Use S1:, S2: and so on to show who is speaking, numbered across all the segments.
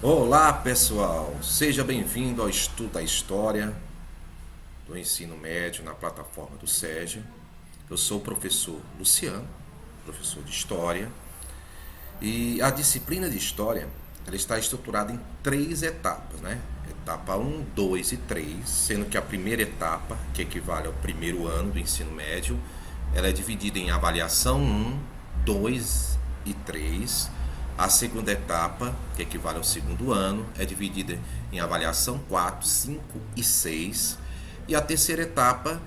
S1: Olá pessoal, seja bem-vindo ao estudo da história do ensino médio na plataforma do SEG. Eu sou o professor Luciano, professor de História, e a disciplina de História ela está estruturada em 3 etapas, né? Etapa 1, 2 e 3, sendo que a primeira etapa, que equivale ao primeiro ano do ensino médio, ela é dividida em avaliação 1, 2 e 3. A segunda etapa, que equivale ao segundo ano, é dividida em avaliação 4, 5 e 6. E a terceira etapa,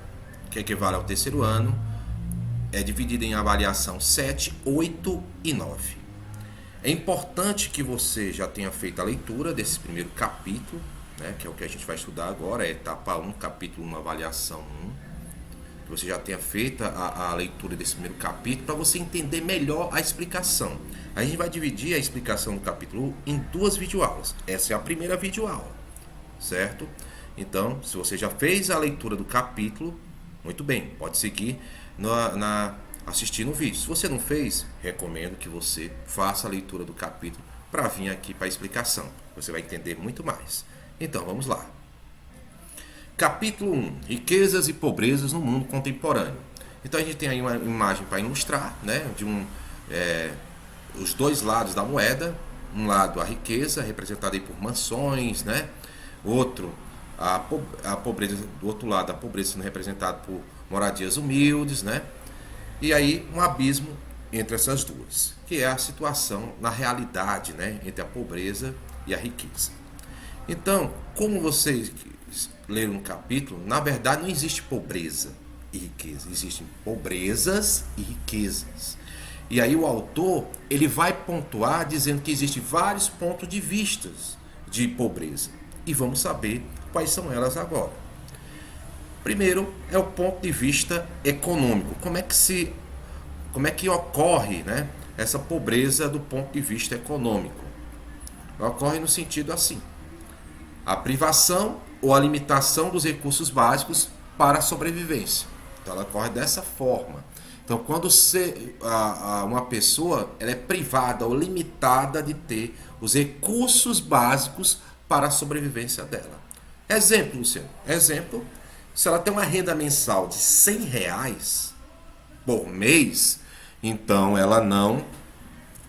S1: que equivale ao terceiro ano, é dividida em avaliação 7, 8 e 9. É importante que você já tenha feito a leitura desse primeiro capítulo, né, que é o que a gente vai estudar agora, é a etapa 1, capítulo 1, avaliação 1. Que você já tenha feito a leitura desse primeiro capítulo para você entender melhor a explicação. A gente vai dividir a explicação do capítulo 1 em 2 videoaulas. Essa é a primeira videoaula, certo? Então, se você já fez a leitura do capítulo, muito bem, pode seguir assistindo o vídeo. Se você não fez, recomendo que você faça a leitura do capítulo para vir aqui para a explicação. Você vai entender muito mais. Então, vamos lá. Capítulo 1. Riquezas e pobrezas no mundo contemporâneo. Então a gente tem aí uma imagem para ilustrar, né, de os dois lados da moeda. Um lado a riqueza, representada aí por mansões, né? Outro, a pobreza, do outro lado a pobreza sendo representada por moradias humildes, né? E aí um abismo entre essas duas, que é a situação na realidade, né, entre a pobreza e a riqueza. Então, como vocês leram no capítulo, na verdade não existe pobreza e riqueza, existem pobrezas e riquezas. E aí o autor ele vai pontuar dizendo que existem vários pontos de vista de pobreza. E vamos saber quais são elas agora. Primeiro é o ponto de vista econômico. Como é que ocorre, né, essa pobreza do ponto de vista econômico? Ocorre no sentido assim: a privação ou a limitação dos recursos básicos para a sobrevivência. Então ela ocorre dessa forma. Então quando uma pessoa ela é privada ou limitada de ter os recursos básicos para a sobrevivência dela. Exemplo, Luciano. Exemplo, se ela tem uma renda mensal de R$ 100 por mês, então ela não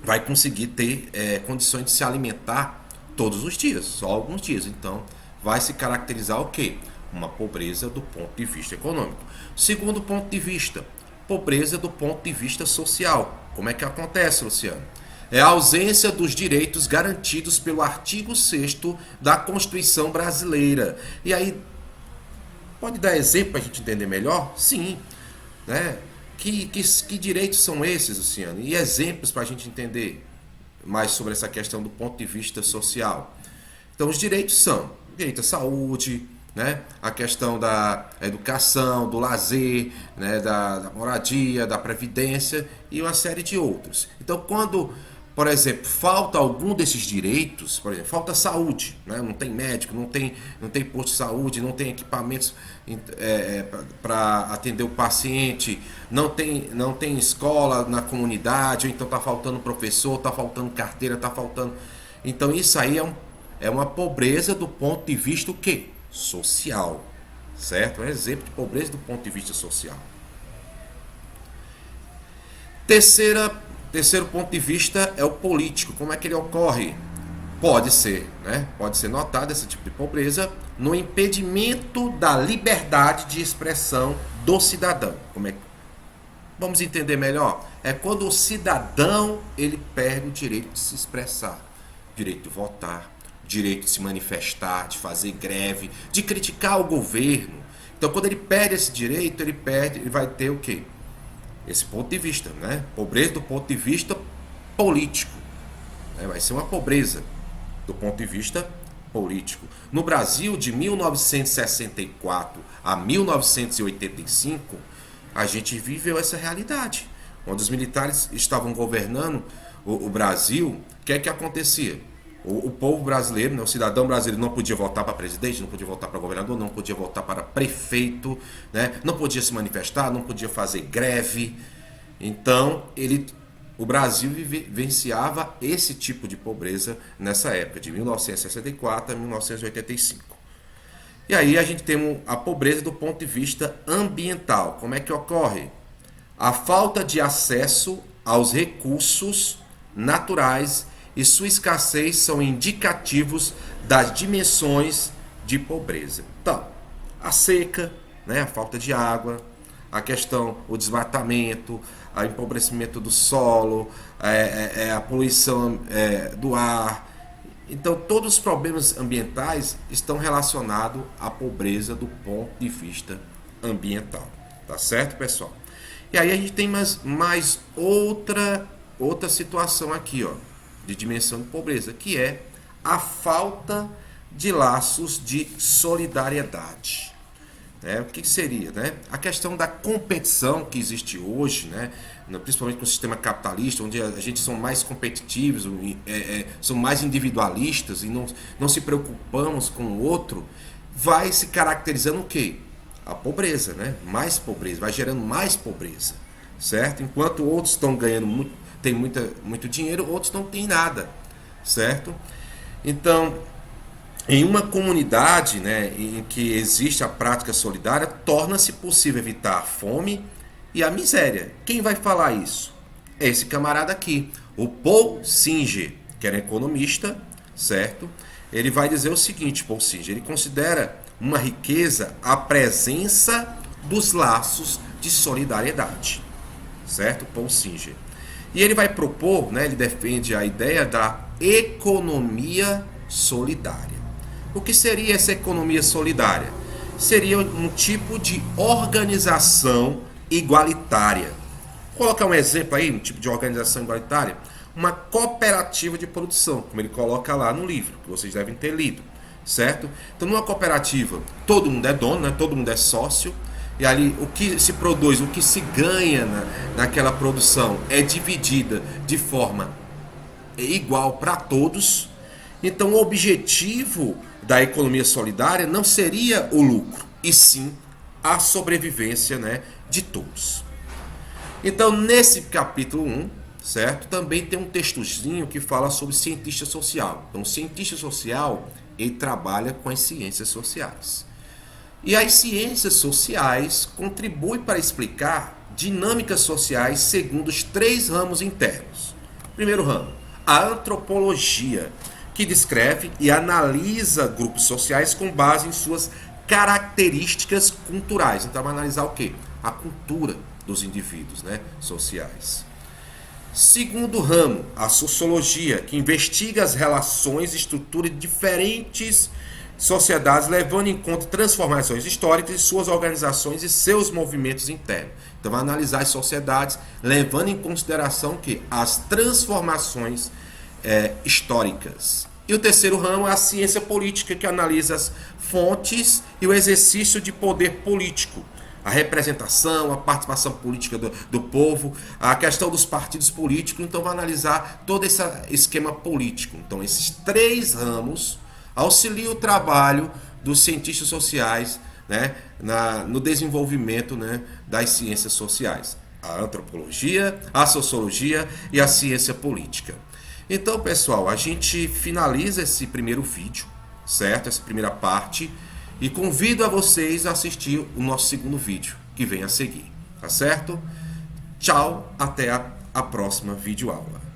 S1: vai conseguir ter condições de se alimentar todos os dias, só alguns dias. Então vai se caracterizar o quê? Uma pobreza do ponto de vista econômico. Segundo ponto de vista, pobreza do ponto de vista social. Como é que acontece, Luciano? É a ausência dos direitos garantidos pelo artigo 6º da Constituição Brasileira. E aí, pode dar exemplo para a gente entender melhor? Sim. Né? Que direitos são esses, Luciano? E exemplos para a gente entender mais sobre essa questão do ponto de vista social. Então, os direitos são direito à saúde, né? A questão da educação, do lazer, né? da moradia, da previdência e uma série de outros. Então, quando, por exemplo, falta algum desses direitos, por exemplo, falta saúde, né? Não tem médico, não tem posto de saúde, não tem equipamentos para atender o paciente, não tem escola na comunidade, ou então está faltando professor, está faltando carteira, está faltando... Então isso aí é uma pobreza do ponto de vista o quê? Social, certo? É um exemplo de pobreza do ponto de vista social. Terceiro ponto de vista é o político. Como é que ele ocorre? Pode ser notado esse tipo de pobreza no impedimento da liberdade de expressão do cidadão. Vamos entender melhor? É quando o cidadão ele perde o direito de se expressar, direito de votar, direito de se manifestar, de fazer greve, de criticar o governo. Então, quando ele perde esse direito, ele vai ter o quê? Esse ponto de vista, né? Pobreza do ponto de vista político. Vai ser uma pobreza do ponto de vista político. No Brasil, de 1964 a 1985, a gente viveu essa realidade. Quando os militares estavam governando o Brasil, o que é que acontecia? O povo brasileiro, né, o cidadão brasileiro não podia votar para presidente, não podia votar para governador, não podia votar para prefeito, né, não podia se manifestar, não podia fazer greve. Então, ele o Brasil vivenciava esse tipo de pobreza nessa época, de 1964 a 1985. E aí a gente tem a pobreza do ponto de vista ambiental. Como é que ocorre? A falta de acesso aos recursos naturais e sua escassez são indicativos das dimensões de pobreza. Então, a seca, né, a falta de água, a questão, o desmatamento, o empobrecimento do solo, a poluição do ar. Então, todos os problemas ambientais estão relacionados à pobreza do ponto de vista ambiental. Tá certo, pessoal? E aí a gente tem mais outra situação aqui, ó, de dimensão de pobreza, que é a falta de laços de solidariedade. O que seria? Né? A questão da competição que existe hoje, né? Principalmente com o sistema capitalista, onde a gente são mais competitivos, são mais individualistas e não se preocupamos com o outro, vai se caracterizando o quê? A pobreza, né? Mais pobreza, vai gerando mais pobreza, certo? Enquanto outros estão ganhando tem muito dinheiro, outros não têm nada, certo? Então, em uma comunidade, né, em que existe a prática solidária, torna-se possível evitar a fome e a miséria. Quem vai falar isso? É esse camarada aqui, o Paul Singer, que era economista, certo? Ele vai dizer o seguinte, Paul Singer, ele considera uma riqueza a presença dos laços de solidariedade, certo? Paul Singer. E ele vai propor, né, ele defende a ideia da economia solidária. O que seria essa economia solidária? Seria um tipo de organização igualitária. Vou colocar um exemplo aí, um tipo de organização igualitária. Uma cooperativa de produção, como ele coloca lá no livro, que vocês devem ter lido, certo? Então, numa cooperativa, todo mundo é dono, né? Todo mundo é sócio, e ali o que se produz, o que se ganha naquela produção é dividida de forma igual para todos. Então, o objetivo da economia solidária não seria o lucro, e sim a sobrevivência, né, de todos. Então, nesse capítulo 1, certo, também tem um textozinho que fala sobre cientista social. Então, o cientista social, ele trabalha com as ciências sociais. E as ciências sociais contribuem para explicar dinâmicas sociais segundo os 3 ramos internos. Primeiro ramo, a antropologia, que descreve e analisa grupos sociais com base em suas características culturais. Então, vai analisar o quê? A cultura dos indivíduos, né, sociais. Segundo ramo, a sociologia, que investiga as relações e estruturas de diferentes sociedades, levando em conta transformações históricas de suas organizações e seus movimentos internos. Então, vai analisar as sociedades, levando em consideração que as transformações históricas. E o terceiro ramo é a ciência política, que analisa as fontes e o exercício de poder político, a representação, a participação política do povo, a questão dos partidos políticos. Então, vai analisar todo esse esquema político. Então, esses 3 ramos auxiliam o trabalho dos cientistas sociais, né, no desenvolvimento, né, das ciências sociais. A antropologia, a sociologia e a ciência política. Então, pessoal, a gente finaliza esse primeiro vídeo, certo? Essa primeira parte. E convido a vocês a assistir o nosso segundo vídeo, que vem a seguir. Tá certo? Tchau, até a próxima videoaula.